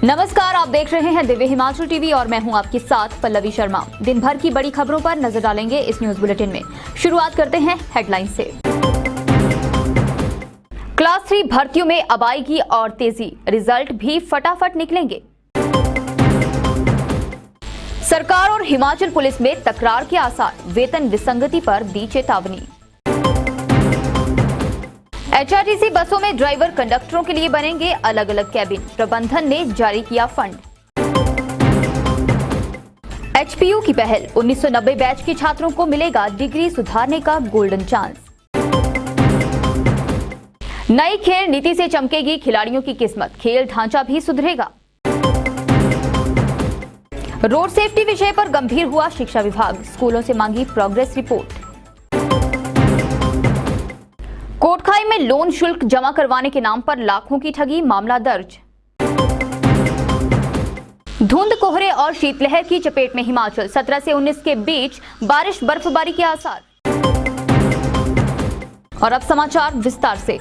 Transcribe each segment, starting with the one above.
नमस्कार, आप देख रहे हैं दिव्य हिमाचल टीवी और मैं हूं आपके साथ पल्लवी शर्मा। दिन भर की बड़ी खबरों पर नजर डालेंगे इस न्यूज बुलेटिन में। शुरुआत करते हैं हेडलाइन से। क्लास 3 भर्तियों में अब आएगी और तेजी, रिजल्ट भी फटाफट निकलेंगे। सरकार और हिमाचल पुलिस में तकरार के आसार, वेतन विसंगति पर दी चेतावनी। एचआरटीसी बसों में ड्राइवर कंडक्टरों के लिए बनेंगे अलग अलग कैबिन, प्रबंधन ने जारी किया फंड। एचपीयू की पहल, 1990 बैच के छात्रों को मिलेगा डिग्री सुधारने का गोल्डन चांस। नई खेल नीति से चमकेगी खिलाड़ियों की किस्मत, खेल ढांचा भी सुधरेगा। रोड सेफ्टी विषय पर गंभीर हुआ शिक्षा विभाग, स्कूलों से मांगी प्रोग्रेस रिपोर्ट। कोटखाई में लोन शुल्क जमा करवाने के नाम पर लाखों की ठगी, मामला दर्ज। धुंध, कोहरे और शीतलहर की चपेट में हिमाचल, 17 से 19 के बीच बारिश बर्फबारी के आसार। और अब समाचार विस्तार से।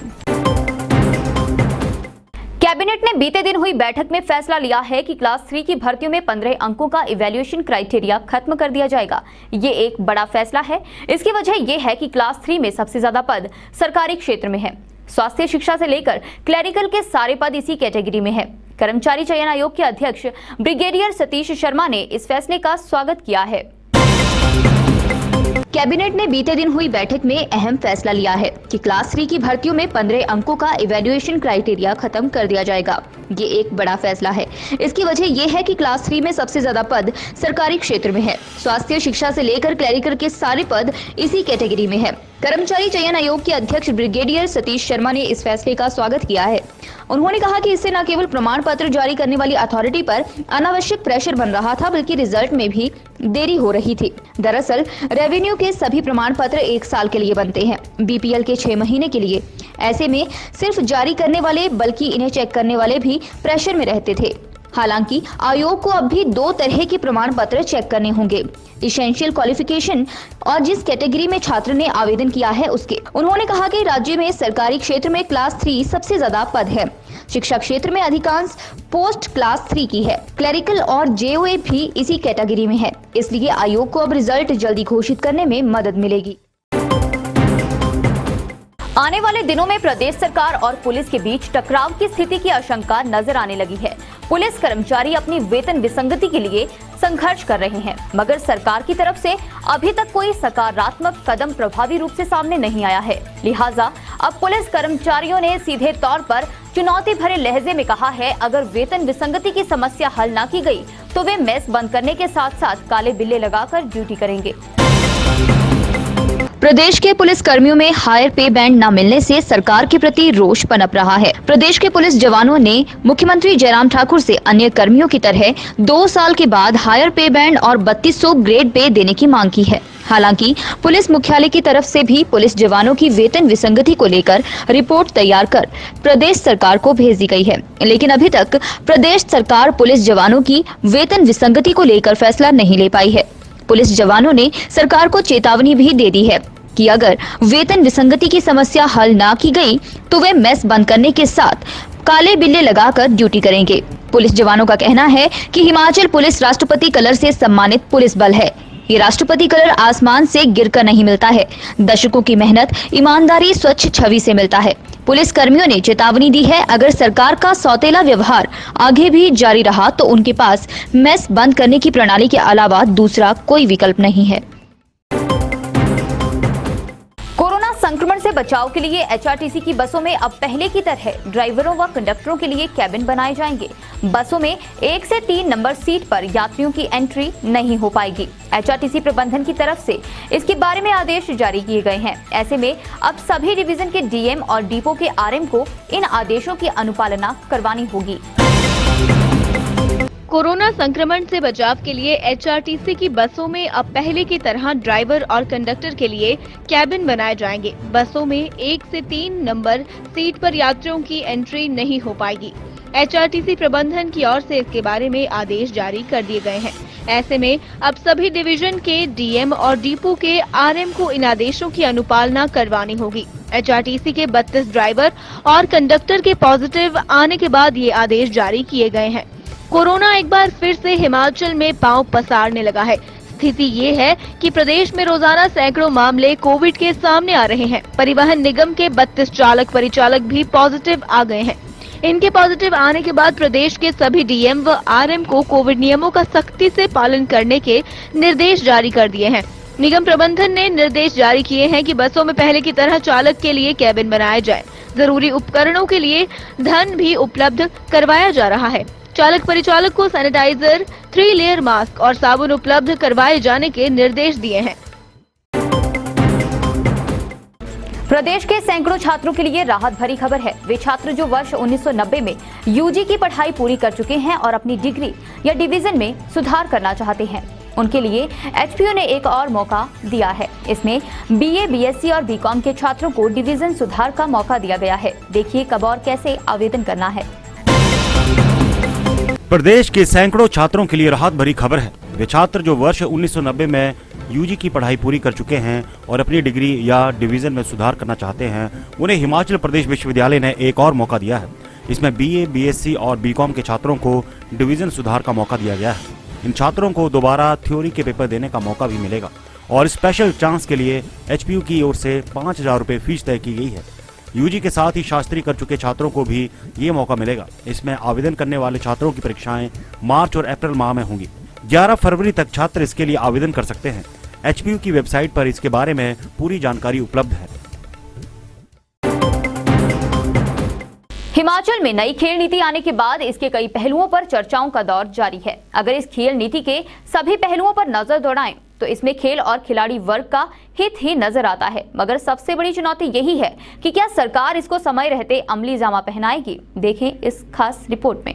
कैबिनेट ने बीते दिन हुई बैठक में फैसला लिया है कि क्लास 3 की भर्तियों में 15 अंकों का इवैल्यूएशन क्राइटेरिया खत्म कर दिया जाएगा। ये एक बड़ा फैसला है। इसकी वजह यह है कि क्लास 3 में सबसे ज्यादा पद सरकारी क्षेत्र में है। स्वास्थ्य शिक्षा से लेकर क्लरिकल के सारे पद इसी कैटेगरी में है। कर्मचारी चयन आयोग के अध्यक्ष ब्रिगेडियर सतीश शर्मा ने इस फैसले का स्वागत किया है। कैबिनेट ने बीते दिन हुई बैठक में अहम फैसला लिया है कि क्लास 3 की भर्तियों में 15 अंकों का इवैल्यूएशन क्राइटेरिया खत्म कर दिया जाएगा। ये एक बड़ा फैसला है। इसकी वजह ये है कि क्लास 3 में सबसे ज्यादा पद सरकारी क्षेत्र में है। स्वास्थ्य शिक्षा से लेकर क्लरिकल के सारे पद इसी कैटेगरी में है। कर्मचारी चयन आयोग के अध्यक्ष ब्रिगेडियर सतीश शर्मा ने इस फैसले का स्वागत किया है। उन्होंने कहा कि इससे न केवल प्रमाण पत्र जारी करने वाली अथॉरिटी पर अनावश्यक प्रेशर बन रहा था, बल्कि रिजल्ट में भी देरी हो रही थी। दरअसल रेवेन्यू के सभी प्रमाण पत्र 1 साल के लिए बनते हैं, बीपीएल के 6 महीने के लिए। ऐसे में सिर्फ जारी करने वाले बल्कि इन्हें चेक करने वाले भी प्रेशर में रहते थे। हालांकि आयोग को अब भी 2 तरह के प्रमाण पत्र चेक करने होंगे, इसेंशियल क्वालिफिकेशन और जिस कैटेगरी में छात्र ने आवेदन किया है उसके। उन्होंने कहा कि राज्य में सरकारी क्षेत्र में क्लास 3 सबसे ज्यादा पद है। शिक्षा क्षेत्र में अधिकांश पोस्ट क्लास 3 की है। क्लरिकल और जेओए भी इसी कैटेगरी में है। इसलिए आयोग को अब रिजल्ट जल्दी घोषित करने में मदद मिलेगी। आने वाले दिनों में प्रदेश सरकार और पुलिस के बीच टकराव की स्थिति की आशंका नजर आने लगी है। पुलिस कर्मचारी अपनी वेतन विसंगति के लिए संघर्ष कर रहे हैं, मगर सरकार की तरफ से अभी तक कोई सकारात्मक कदम प्रभावी रूप से सामने नहीं आया है। लिहाजा अब पुलिस कर्मचारियों ने सीधे तौर पर चुनौती भरे लहजे में कहा है, अगर वेतन विसंगति की समस्या हल न की गई तो वे मेस बंद करने के साथ साथ काले बिल्ले लगाकर ड्यूटी करेंगे। प्रदेश के पुलिस कर्मियों में हायर पे बैंड न मिलने से सरकार के प्रति रोष पनप रहा है। प्रदेश के पुलिस जवानों ने मुख्यमंत्री जयराम ठाकुर से अन्य कर्मियों की तरह 2 साल के बाद हायर पे बैंड और 3200 ग्रेड पे देने की मांग की है। हालांकि पुलिस मुख्यालय की तरफ से भी पुलिस जवानों की वेतन विसंगति को लेकर रिपोर्ट तैयार कर प्रदेश सरकार को भेज दी गई है, लेकिन अभी तक प्रदेश सरकार पुलिस जवानों की वेतन विसंगति को लेकर फैसला नहीं ले पाई है। पुलिस जवानों ने सरकार को चेतावनी भी दे दी है कि अगर वेतन विसंगति की समस्या हल ना की गई तो वे मेस बंद करने के साथ काले बिल्ले लगाकर ड्यूटी करेंगे। पुलिस जवानों का कहना है कि हिमाचल पुलिस राष्ट्रपति कलर से सम्मानित पुलिस बल है। ये राष्ट्रपति कलर आसमान से गिरकर नहीं मिलता है, दशकों की मेहनत, ईमानदारी, स्वच्छ छवि से मिलता है। पुलिस कर्मियों ने चेतावनी दी है, अगर सरकार का सौतेला व्यवहार आगे भी जारी रहा तो उनके पास मेस बंद करने की प्रणाली के अलावा दूसरा कोई विकल्प नहीं है। कोरोना संक्रमण से बचाव के लिए एचआरटीसी की बसों में अब पहले की तरह ड्राइवरों व कंडक्टरों के लिए कैबिन बनाए जाएंगे। बसों में 1 से 3 नंबर सीट पर यात्रियों की एंट्री नहीं हो पाएगी। एचआरटीसी प्रबंधन की तरफ से इसके बारे में आदेश जारी किए गए हैं। ऐसे में अब सभी डिवीजन के डीएम और डिपो के आरएम को इन आदेशों की अनुपालना करवानी होगी। कोरोना संक्रमण से बचाव के लिए एचआरटीसी की बसों में अब पहले की तरह ड्राइवर और कंडक्टर के लिए कैबिन बनाए जाएंगे। बसों में 1 से 3 नंबर सीट पर यात्रियों की एंट्री नहीं हो पाएगी। एचआरटीसी प्रबंधन की ओर से इसके बारे में आदेश जारी कर दिए गए हैं। ऐसे में अब सभी डिवीजन के डीएम और डिपो के आरएम को इन आदेशों की अनुपालना करवानी होगी। एचआरटीसी के 32 ड्राइवर और कंडक्टर के पॉजिटिव आने के बाद ये आदेश जारी किए गए हैं। कोरोना एक बार फिर से हिमाचल में पांव पसारने लगा है। स्थिति ये है कि प्रदेश में रोजाना सैकड़ों मामले कोविड के सामने आ रहे हैं। परिवहन निगम के 32 चालक परिचालक भी पॉजिटिव आ गए हैं। इनके पॉजिटिव आने के बाद प्रदेश के सभी डीएम व आरएम को कोविड नियमों का सख्ती से पालन करने के निर्देश जारी कर दिए हैं। निगम प्रबंधन ने निर्देश जारी किए हैं कि बसों में पहले की तरह चालक के लिए कैबिन बनाए जाए। जरूरी उपकरणों के लिए धन भी उपलब्ध करवाया जा रहा है। चालक परिचालक को सैनिटाइजर, 3 लेयर मास्क और साबुन उपलब्ध करवाए जाने के निर्देश दिए हैं। प्रदेश के सैकड़ों छात्रों के लिए राहत भरी खबर है। वे छात्र जो वर्ष 1990 में यूजी की पढ़ाई पूरी कर चुके हैं और अपनी डिग्री या डिवीजन में सुधार करना चाहते हैं, उनके लिए एचपीयू ने एक और मौका दिया है। इसमें बीए, बीएससी और बीकॉम के छात्रों को डिवीजन सुधार का मौका दिया गया है। देखिए कब और कैसे आवेदन करना है। प्रदेश के सैकड़ों छात्रों के लिए राहत भरी खबर है। वे छात्र जो वर्ष 1990 में यूजी की पढ़ाई पूरी कर चुके हैं और अपनी डिग्री या डिवीजन में सुधार करना चाहते हैं, उन्हें हिमाचल प्रदेश विश्वविद्यालय ने एक और मौका दिया है। इसमें बीए, बीएससी और बीकॉम के छात्रों को डिवीजन सुधार का मौका दिया गया है। इन छात्रों को दोबारा थ्योरी के पेपर देने का मौका भी मिलेगा और स्पेशल चांस के लिए एचपीयू की ओर से 5,000 रुपए फीस तय की गई है। यूजी के साथ ही शास्त्री कर चुके छात्रों को भी ये मौका मिलेगा। इसमें आवेदन करने वाले छात्रों की परीक्षाएं मार्च और अप्रैल माह में होंगी। 11 फरवरी तक छात्र इसके लिए आवेदन कर सकते हैं। एचपीयू की वेबसाइट पर इसके बारे में पूरी जानकारी उपलब्ध है। हिमाचल में नई खेल नीति आने के बाद इसके कई पहलुओं पर चर्चाओं का दौर जारी है। अगर इस खेल नीति के सभी पहलुओं पर नजर दौड़ाएं तो इसमें खेल और खिलाड़ी वर्ग का हित ही नजर आता है। मगर सबसे बड़ी चुनौती यही है कि क्या सरकार इसको समय रहते अमली जामा पहनाएगी। देखें इस खास रिपोर्ट में।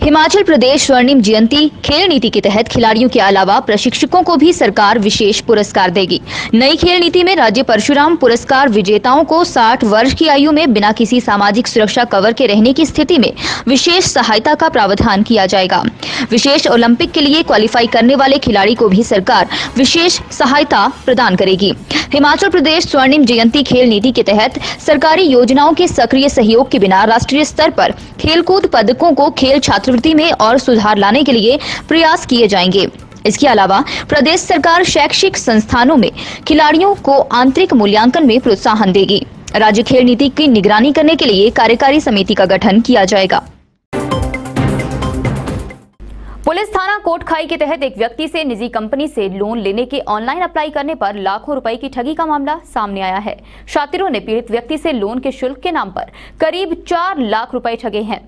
हिमाचल प्रदेश स्वर्णिम जयंती खेल नीति के तहत खिलाड़ियों के अलावा प्रशिक्षकों को भी सरकार विशेष पुरस्कार देगी। नई खेल नीति में राज्य परशुराम पुरस्कार विजेताओं को 60 वर्ष की आयु में बिना किसी सामाजिक सुरक्षा कवर के रहने की स्थिति में विशेष सहायता का प्रावधान किया जाएगा। विशेष ओलंपिक के लिए क्वालिफाई करने वाले खिलाड़ी को भी सरकार विशेष सहायता प्रदान करेगी। हिमाचल प्रदेश स्वर्णिम जयंती खेल नीति के तहत सरकारी योजनाओं के सक्रिय सहयोग के बिना राष्ट्रीय स्तर पर खेलकूद पदकों को खेल छात्रवृत्ति में और सुधार लाने के लिए प्रयास किए जाएंगे। इसके अलावा प्रदेश सरकार शैक्षिक संस्थानों में खिलाड़ियों को आंतरिक मूल्यांकन में प्रोत्साहन देगी। राज्य खेल नीति की निगरानी करने के लिए कार्यकारी समिति का गठन किया जाएगा। पुलिस थाना कोटखाई के तहत एक व्यक्ति से निजी कंपनी से लोन लेने के ऑनलाइन अप्लाई करने पर लाखों रुपए की ठगी का मामला सामने आया है। शातिरों ने पीड़ित व्यक्ति से लोन के शुल्क के नाम पर करीब 4 लाख रुपए ठगे हैं।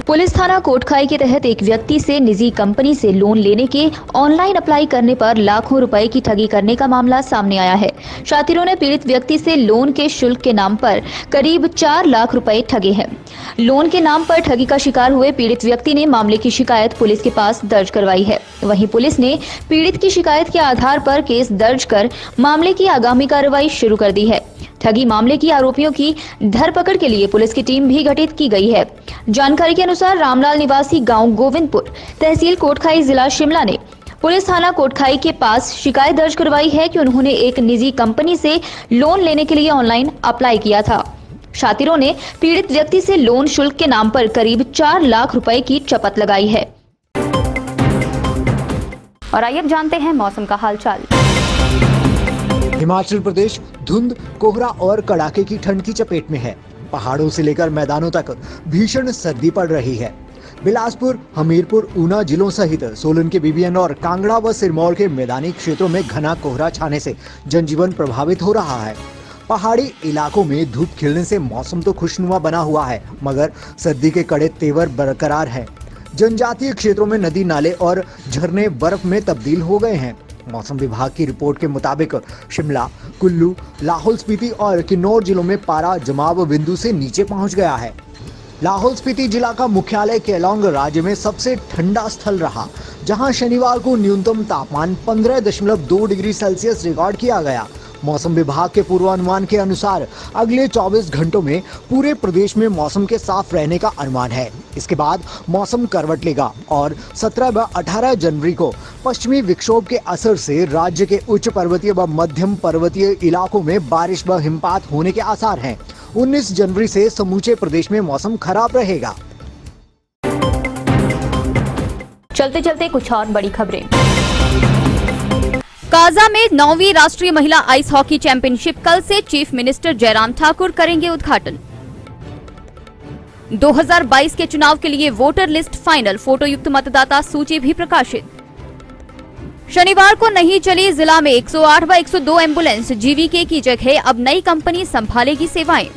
पुलिस थाना कोटखाई के तहत एक व्यक्ति से निजी कंपनी से लोन लेने के ऑनलाइन अप्लाई करने पर लाखों रुपए की ठगी करने का मामला सामने आया है। शातिरों ने पीड़ित व्यक्ति से लोन के शुल्क के नाम पर करीब 4 लाख रुपए ठगे हैं। लोन के नाम पर ठगी का शिकार हुए पीड़ित व्यक्ति ने मामले की शिकायत पुलिस के पास दर्ज करवाई है। वहीं पुलिस ने पीड़ित की शिकायत के आधार पर केस दर्ज कर मामले की आगामी कार्रवाई शुरू कर दी है। ठगी मामले की आरोपियों की धरपकड़ के लिए पुलिस की टीम भी गठित की गई है। जानकारी के अनुसार रामलाल निवासी गांव गोविंदपुर, तहसील कोटखाई, जिला शिमला ने पुलिस थाना कोटखाई के पास शिकायत दर्ज करवाई है कि उन्होंने एक निजी कंपनी से लोन लेने के लिए ऑनलाइन अप्लाई किया था। शातिरों ने पीड़ित व्यक्ति से लोन शुल्क के नाम पर करीब 4 लाख रुपए की चपत लगाई है। और आइए अब जानते हैं मौसम का हालचाल। हिमाचल प्रदेश धुंध, कोहरा और कड़ाके की ठंड की चपेट में है। पहाड़ों से लेकर मैदानों तक भीषण सर्दी पड़ रही है। बिलासपुर, हमीरपुर, ऊना जिलों सहित सोलन के बीबीएन और कांगड़ा व सिरमौर के मैदानी क्षेत्रों में घना कोहरा छाने से जनजीवन प्रभावित हो रहा है। पहाड़ी इलाकों में धूप खिलने से मौसम तो खुशनुमा बना हुआ है, मगर सर्दी के कड़े तेवर बरकरार है। जनजातीय क्षेत्रों में नदी, नाले और झरने बर्फ में तब्दील हो गए हैं। मौसम विभाग की रिपोर्ट के मुताबिक शिमला, कुल्लू, लाहौल स्पीति और किन्नौर जिलों में पारा जमाव बिंदु से नीचे पहुंच गया है। लाहौल स्पीति जिला का मुख्यालय केलांग राज्य में सबसे ठंडा स्थल रहा, जहां शनिवार को न्यूनतम तापमान 15.2 डिग्री सेल्सियस रिकॉर्ड किया गया। मौसम विभाग के पूर्वानुमान के अनुसार अगले 24 घंटों में पूरे प्रदेश में मौसम के साफ रहने का अनुमान है। इसके बाद मौसम करवट लेगा और 17 व 18 जनवरी को पश्चिमी विक्षोभ के असर से राज्य के उच्च पर्वतीय व मध्यम पर्वतीय इलाकों में बारिश व हिमपात होने के आसार हैं। 19 जनवरी से समूचे प्रदेश में मौसम खराब रहेगा। चलते चलते कुछ और बड़ी खबरें। काजा में 9वीं राष्ट्रीय महिला आइस हॉकी चैंपियनशिप कल से चीफ मिनिस्टर जयराम ठाकुर करेंगे उद्घाटन। 2022 के चुनाव के लिए वोटर लिस्ट फाइनल, फोटोयुक्त मतदाता सूची भी प्रकाशित। शनिवार को नहीं चली जिला में 108 व 102 एम्बुलेंस, जीवीके की जगह अब नई कंपनी संभालेगी सेवाएं।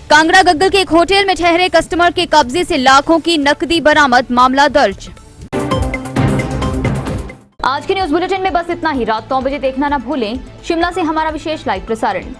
कांगड़ा गग्गल के एक होटल में ठहरे कस्टमर के कब्जे से लाखों की नकदी बरामद, मामला दर्ज। आज के न्यूज बुलेटिन में बस इतना ही। रात 9 बजे देखना न भूलें शिमला से हमारा विशेष लाइव प्रसारण।